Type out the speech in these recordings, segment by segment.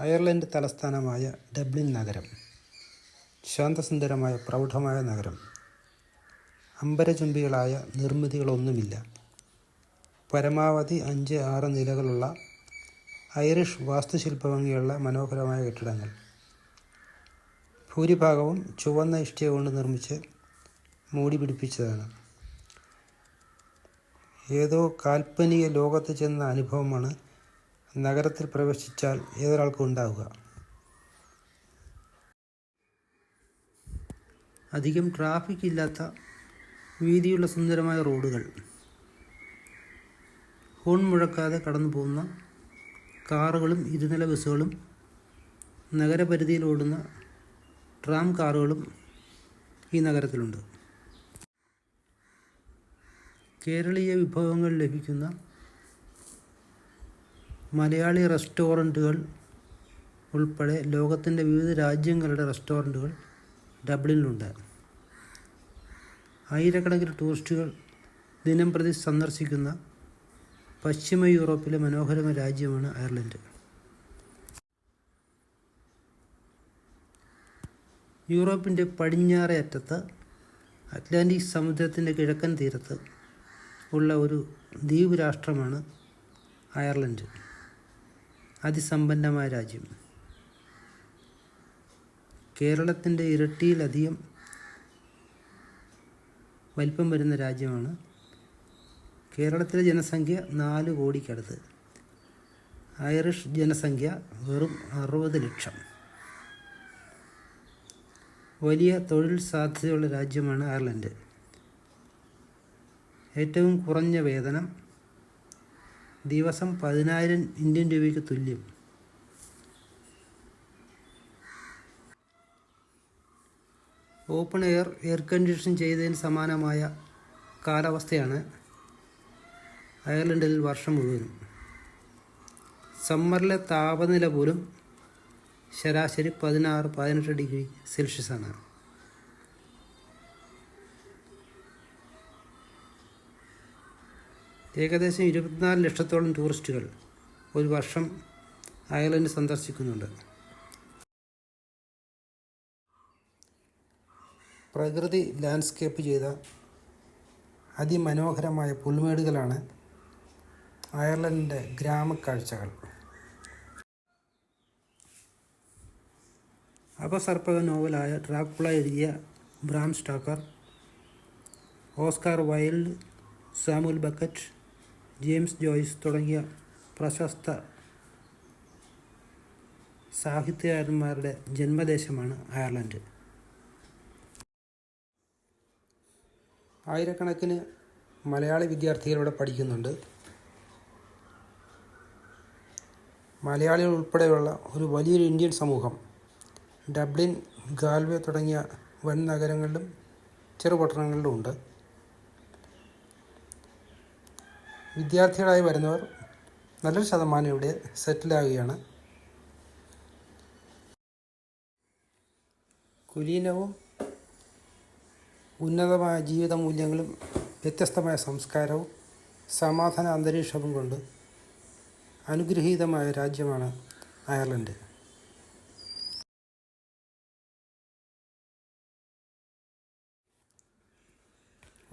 Ireland തലസ്ഥാനമായ Dublin നഗരം ശാന്തസുന്ദരമായ പ്രൗഢമായ നഗരം. അംബരചുംബികളായ നിർമ്മിതികളൊന്നുമില്ല. പരമാവധി 5-6 നിലകളുള്ള ഐറിഷ് വാസ്തുശില്പഭംഗിയുള്ള മനോഹരമായ കെട്ടിടങ്ങൾ. ഭൂരിഭാഗവും ചുവന്ന ഇഷ്ടിക കൊണ്ട് നിർമ്മിച്ച് മൂടി പിടിപ്പിച്ചതാണ്. ഏതോ കാൽപ്പനിക ലോകത്ത് ചെന്ന അനുഭവമാണ് നഗരത്തിൽ പ്രവേശിച്ചാൽ ഏതൊരാൾക്കും ഉണ്ടാവുക. അധികം ട്രാഫിക് ഇല്ലാത്ത വീതിയുള്ള സുന്ദരമായ റോഡുകൾ, ഹോൺ മുഴക്കാതെ കടന്നു പോകുന്ന കാറുകളും ഇരുനില ബസ്സുകളും, നഗരപരിധിയിൽ ഓടുന്ന ട്രാം കാറുകളും ഈ നഗരത്തിലുണ്ട്. കേരളീയ വിഭവങ്ങൾ ലഭിക്കുന്ന മലയാളി റെസ്റ്റോറൻറ്റുകൾ ഉൾപ്പെടെ ലോകത്തിൻ്റെ വിവിധ രാജ്യങ്ങളുടെ റെസ്റ്റോറൻറ്റുകൾ ഡബ്ലിനിലുണ്ട്. ആയിരക്കണക്കിന് ടൂറിസ്റ്റുകൾ ദിനംപ്രതി സന്ദർശിക്കുന്ന പശ്ചിമ യൂറോപ്പിലെ മനോഹരമായ രാജ്യമാണ് അയർലൻഡ്. യൂറോപ്പിൻ്റെ പടിഞ്ഞാറേ അറ്റത്ത് അറ്റ്ലാന്റിക് സമുദ്രത്തിൻ്റെ കിഴക്കൻ തീരത്ത് ഉള്ള ഒരു ദ്വീപ് രാഷ്ട്രമാണ് അയർലൻഡ്. അതിസമ്പന്നമായ രാജ്യം. കേരളത്തിൻ്റെ ഇരട്ടിയിലധികം വലിപ്പം വരുന്ന രാജ്യമാണ്. കേരളത്തിലെ ജനസംഖ്യ 4 കോടിക്കടുത്ത്. ഐറിഷ് ജനസംഖ്യ വെറും 60 ലക്ഷം. വലിയ തൊഴിൽ സാധ്യതയുള്ള രാജ്യമാണ് അയർലൻഡ്. ഏറ്റവും കുറഞ്ഞ വേതനം ദിവസം 10,000 ഇന്ത്യൻ രൂപയ്ക്ക് തുല്യം. ഓപ്പൺ എയർ കണ്ടീഷൻ ചെയ്തതിന് സമാനമായ കാലാവസ്ഥയാണ് അയർലൻഡിൽ വർഷം മുഴുവനും. സമ്മറിലെ താപനില പോലും ശരാശരി 16-18 ഡിഗ്രി സെൽഷ്യസാണ്. ഏകദേശം 24 ലക്ഷത്തോളം ടൂറിസ്റ്റുകൾ ഒരു വർഷം അയർലൻഡ് സന്ദർശിക്കുന്നുണ്ട്. പ്രകൃതി ലാൻഡ്സ്കേപ്പ് ചെയ്ത അതിമനോഹരമായ പുൽമേടുകളാണ് അയർലൻഡിൻ്റെ ഗ്രാമക്കാഴ്ചകൾ. അപസർപ്പക നോവലായ ഡ്രാക്കുള എഴുതിയ Bram Stoker, Oscar Wilde, Samuel Beckett, James Joyce തുടങ്ങിയ പ്രശസ്ത സാഹിത്യകാരന്മാരുടെ ജന്മദേശമാണ് അയർലൻഡ്. ആയിരക്കണക്കിന് മലയാളി വിദ്യാർത്ഥികൾ ഇവിടെ പഠിക്കുന്നുണ്ട്. മലയാളികൾ ഉൾപ്പെടെയുള്ള ഒരു വലിയൊരു ഇന്ത്യൻ സമൂഹം ഡബ്ലിൻ, ഗാൽവേ തുടങ്ങിയ വൻ നഗരങ്ങളിലും ചെറുപട്ടണങ്ങളിലും ഉണ്ട്. വിദ്യാർത്ഥികളായി വരുന്നവർ നല്ലൊരു ശതമാനം ഇവിടെ സെറ്റിലാവുകയാണ്. കുലീനവും ഉന്നതമായ ജീവിത മൂല്യങ്ങളും വ്യത്യസ്തമായ സംസ്കാരവും സമാധാന അന്തരീക്ഷവും കൊണ്ട് അനുഗ്രഹീതമായ രാജ്യമാണ് അയർലൻഡ്.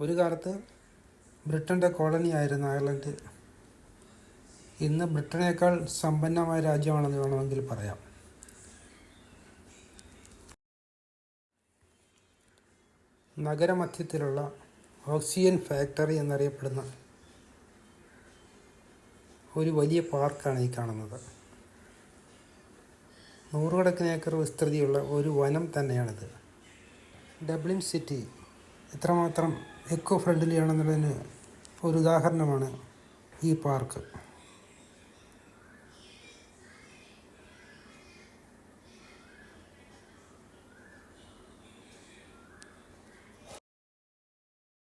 ഒരു കാലത്ത് ബ്രിട്ടൻ്റെ കോളനി ആയിരുന്ന അയർലൻഡ് ഇന്ന് ബ്രിട്ടനേക്കാൾ സമ്പന്നമായ രാജ്യമാണെന്ന് വേണമെങ്കിൽ പറയാം. നഗരമധ്യത്തിലുള്ള ഓക്സിജൻ ഫാക്ടറി എന്നറിയപ്പെടുന്ന ഒരു വലിയ പാർക്കാണ് ഈ കാണുന്നത്. 100 കണക്കിന് ഏക്കർ വിസ്തൃതിയുള്ള ഒരു വനം തന്നെയാണിത്. ഡബ്ലിൻ സിറ്റി എത്രമാത്രം എക്കോ ഫ്രണ്ട്ലി ആണെന്നുള്ളതിന് ഒരു ഉദാഹരണമാണ് ഈ പാർക്ക്.